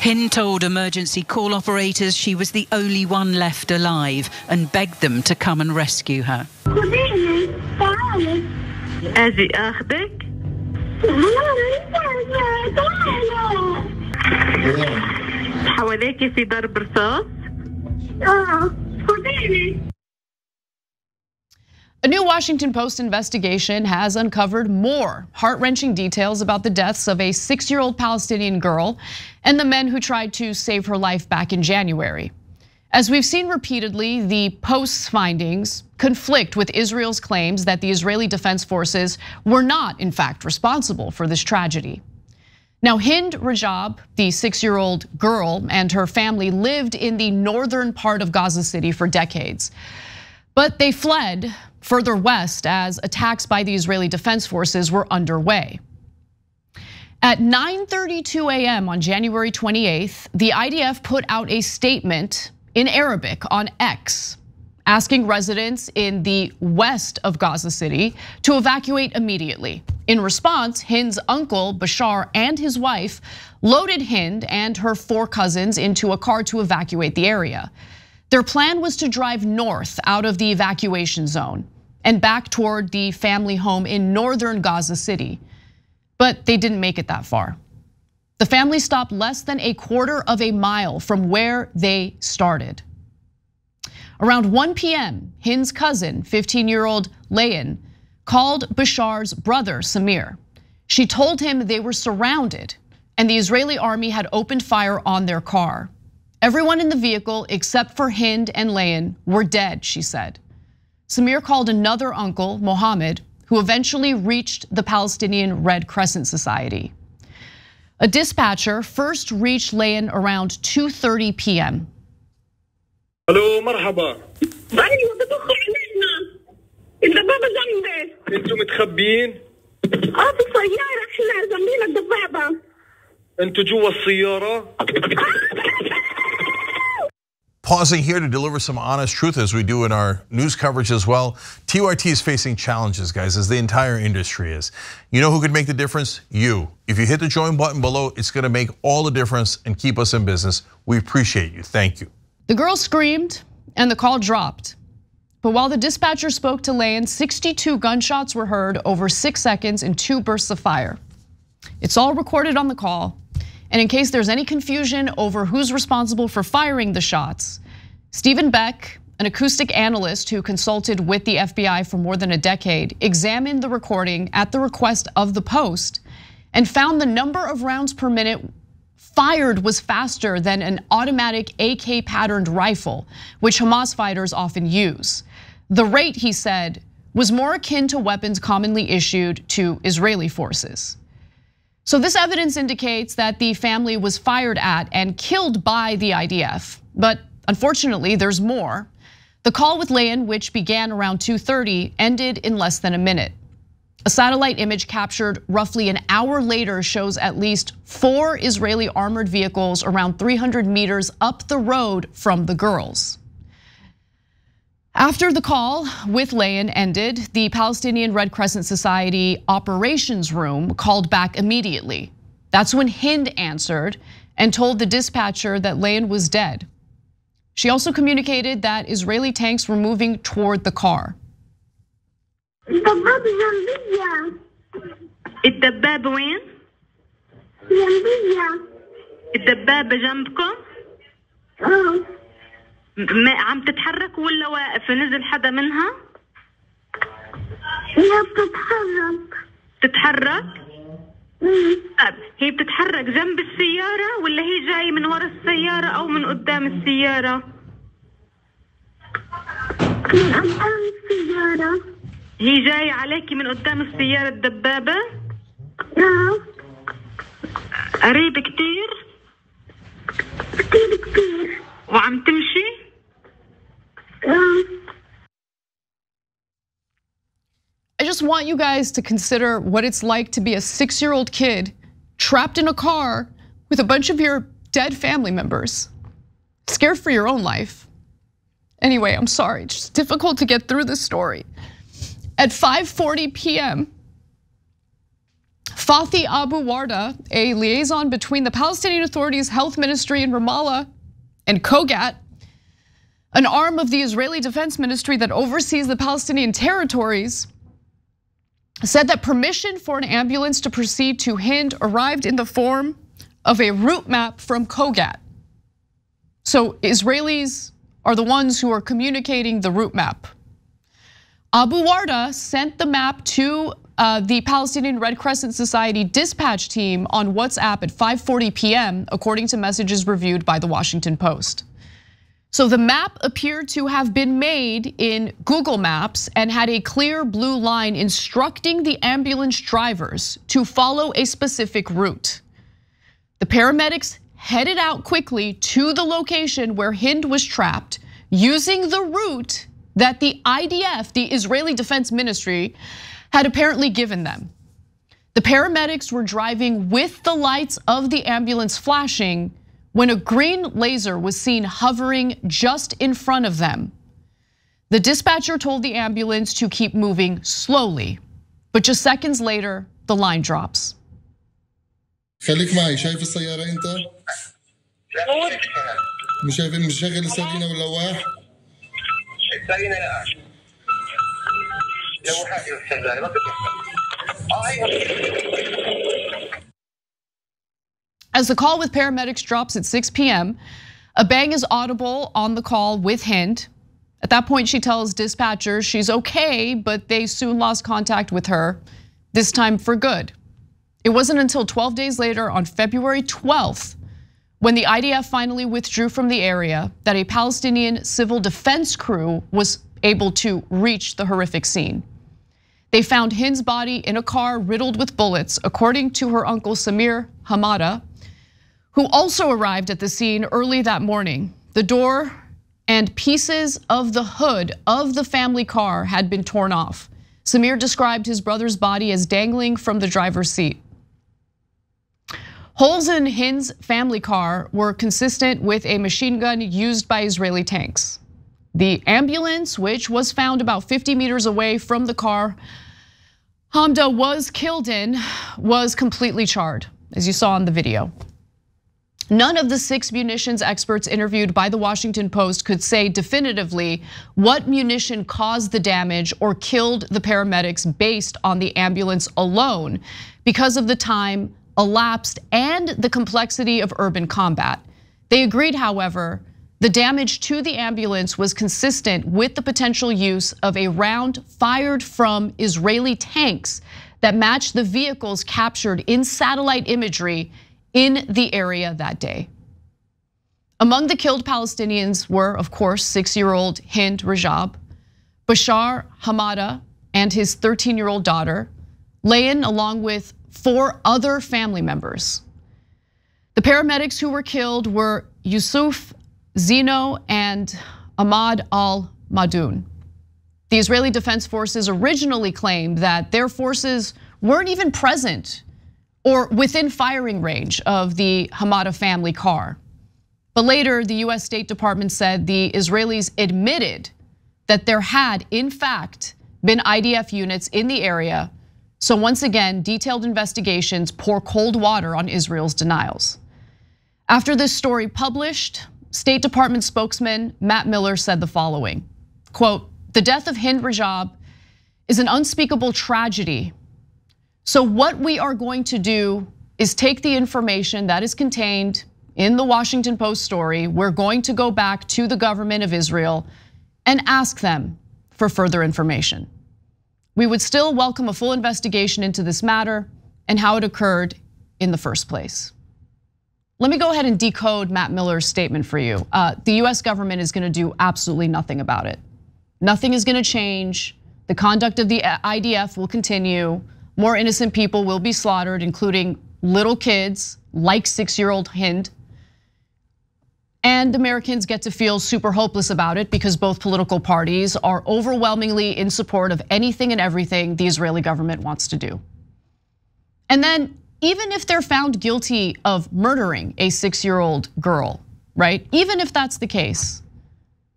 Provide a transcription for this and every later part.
Hind told emergency call operators she was the only one left alive and begged them to come and rescue her. أجي أخذك؟ حواليكي في ضرب رصاص؟ A new Washington Post investigation has uncovered more heart-wrenching details about the deaths of a 6-year-old Palestinian girl and the men who tried to save her life back in January. As we've seen repeatedly, the Post's findings conflict with Israel's claims that the Israeli Defense Forces were not, in fact, responsible for this tragedy. Now, Hind Rajab, the 6-year-old girl, and her family lived in the northern part of Gaza City for decades. But they fled further west as attacks by the Israeli Defense Forces were underway. At 9:32 a.m. on January 28th, the IDF put out a statement in Arabic on X, asking residents in the west of Gaza City to evacuate immediately. In response, Hind's uncle, Bashar, and his wife loaded Hind and her 4 cousins into a car to evacuate the area. Their plan was to drive north out of the evacuation zone and back toward the family home in northern Gaza City. But they didn't make it that far. The family stopped less than a quarter of a mile from where they started. Around 1 p.m., Hind's cousin, 15-year-old Layan, called Bashar's brother, Samir. She told him they were surrounded and the Israeli army had opened fire on their car. Everyone in the vehicle except for Hind and Layan were dead, she said. Samir called another uncle, Mohammed, who eventually reached the Palestinian Red Crescent Society. A dispatcher first reached Layan around 2:30 p.m. الو مرحبا. ايوه بدخل علينا. الدبابه جنبي. انتوا متخبيين؟ في سياره احنا جنبينا الدبابه. انتوا جوا السياره؟ Pausing here to deliver some honest truth as we do in our news coverage as well. TYT is facing challenges, guys, as the entire industry is. You know who could make the difference? You. If you hit the join button below, it's gonna make all the difference and keep us in business. We appreciate you, thank you. The girl screamed and the call dropped. But while the dispatcher spoke to Layan, 62 gunshots were heard over 6 seconds in 2 bursts of fire. It's all recorded on the call. And in case there's any confusion over who's responsible for firing the shots, Stephen Beck, an acoustic analyst who consulted with the FBI for more than a decade, examined the recording at the request of the Post and found the number of rounds per minute fired was faster than an automatic AK patterned rifle, which Hamas fighters often use. The rate, he said, was more akin to weapons commonly issued to Israeli forces. So this evidence indicates that the family was fired at and killed by the IDF. But unfortunately, there's more. The call with Layan, which began around 2:30, ended in less than a minute. A satellite image captured roughly an hour later shows at least 4 Israeli armored vehicles around 300 meters up the road from the girls. After the call with Layan ended, the Palestinian Red Crescent Society operations room called back immediately. That's when Hind answered and told the dispatcher that Layan was dead. She also communicated that Israeli tanks were moving toward the car. الدبابة وين؟ جنبية. الدبابة جنبكم؟ ما عم تتحرك ولا واقف؟ نزل حدا منها؟ هي بتتحرك. تتحرك؟ طيب هي بتتحرك جنب السيارة ولا هي جاي من ورا السيارة أو من قدام السيارة؟ من قدام السيارة. هي جاية عليكي من قدام السيارة الدبابة؟ قريب كتير؟ كتير. وعم تمشي؟ I just want you guys to consider what it's like to be a 6-year-old kid trapped in a car with a bunch of your dead family members, scared for your own life. Anyway, I'm sorry, it's just difficult to get through this story. At 5:40 p.m., Fathi Abu Warda, a liaison between the Palestinian Authority's health ministry in Ramallah and Kogat, an arm of the Israeli Defense Ministry that oversees the Palestinian territories, said that permission for an ambulance to proceed to Hind arrived in the form of a route map from Kogat. So Israelis are the ones who are communicating the route map. Abu Warda sent the map to the Palestinian Red Crescent Society dispatch team on WhatsApp at 5:40 p.m., according to messages reviewed by the Washington Post. So the map appeared to have been made in Google Maps and had a clear blue line instructing the ambulance drivers to follow a specific route. The paramedics headed out quickly to the location where Hind was trapped, using the route that the IDF, the Israeli Defense Ministry, had apparently given them. The paramedics were driving with the lights of the ambulance flashing when a green laser was seen hovering just in front of them. The dispatcher told the ambulance to keep moving slowly, but just seconds later, the line drops. خليك معي شايف السيارة أنت؟ مش شايف مشغل السرينة واللواح؟ السرينة لا لوحاتي شغالة ما As the call with paramedics drops at 6 p.m., a bang is audible on the call with Hind. At that point, she tells dispatchers she's okay, but they soon lost contact with her, this time for good. It wasn't until 12 days later, on February 12th, when the IDF finally withdrew from the area, that a Palestinian civil defense crew was able to reach the horrific scene. They found Hind's body in a car riddled with bullets, according to her uncle Samir Hamada, who also arrived at the scene early that morning. The door and pieces of the hood of the family car had been torn off. Samir described his brother's body as dangling from the driver's seat. Holes in Hind's family car were consistent with a machine gun used by Israeli tanks. The ambulance, which was found about 50 meters away from the car Hamda was killed in, was completely charred, as you saw in the video. None of the 6 munitions experts interviewed by the Washington Post could say definitively what munition caused the damage or killed the paramedics based on the ambulance alone, because of the time elapsed and the complexity of urban combat. They agreed, however, the damage to the ambulance was consistent with the potential use of a round fired from Israeli tanks that matched the vehicles captured in satellite imagery in the area that day. Among the killed Palestinians were, of course, 6-year-old Hind Rajab, Bashar Hamada and his 13-year-old daughter, Layan, along with 4 other family members. The paramedics who were killed were Yusuf, Zeno, and Ahmad al-Madoun. The Israeli Defense Forces originally claimed that their forces weren't even present or within firing range of the Hamada family car. But later, the US State Department said the Israelis admitted that there had, in fact, been IDF units in the area. So once again, detailed investigations pour cold water on Israel's denials. After this story published, State Department spokesman Matt Miller said the following, quote, "The death of Hind Rajab is an unspeakable tragedy. So what we are going to do is take the information that is contained in the Washington Post story. We're going to go back to the government of Israel and ask them for further information. We would still welcome a full investigation into this matter and how it occurred in the first place." Let me go ahead and decode Matt Miller's statement for you. The US government is gonna do absolutely nothing about it. Nothing is gonna change. The conduct of the IDF will continue. More innocent people will be slaughtered, including little kids like 6-year-old Hind. And Americans get to feel super hopeless about it because both political parties are overwhelmingly in support of anything and everything the Israeli government wants to do. And then, even if they're found guilty of murdering a 6-year-old girl, right? Even if that's the case,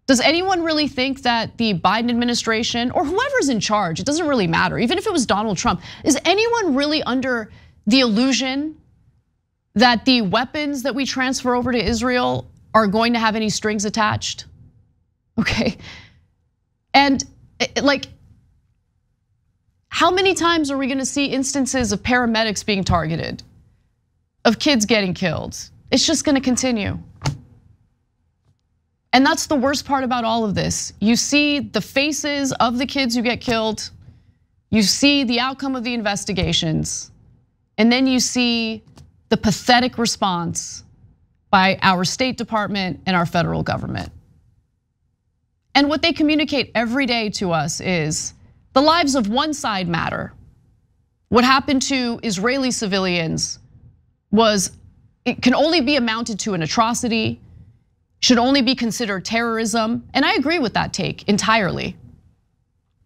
does anyone really think that the Biden administration or whoever's in charge, it doesn't really matter, even if it was Donald Trump, is anyone really under the illusion that the weapons that we transfer over to Israel are going to have any strings attached? Okay. And like, how many times are we gonna see instances of paramedics being targeted, of kids getting killed? It's just gonna continue. And that's the worst part about all of this. You see the faces of the kids who get killed, you see the outcome of the investigations, and then you see the pathetic response by our State Department and our federal government. And what they communicate every day to us is the lives of one side matter. What happened to Israeli civilians it can only be amounted to an atrocity, should only be considered terrorism, and I agree with that take entirely.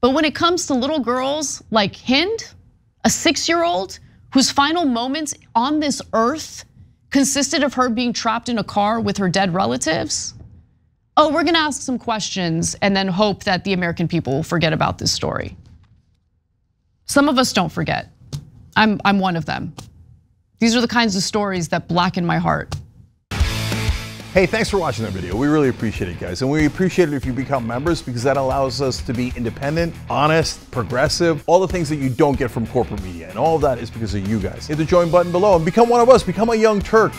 But when it comes to little girls like Hind, a 6-year-old whose final moments on this earth consisted of her being trapped in a car with her dead relatives, we're gonna ask some questions and then hope that the American people will forget about this story. Some of us don't forget. I'm one of them. These are the kinds of stories that blacken my heart. Hey, thanks for watching that video. We really appreciate it, guys. And we appreciate it if you become members, because that allows us to be independent, honest, progressive, all the things that you don't get from corporate media. And all of that is because of you guys. Hit the join button below and become one of us, become a Young Turk.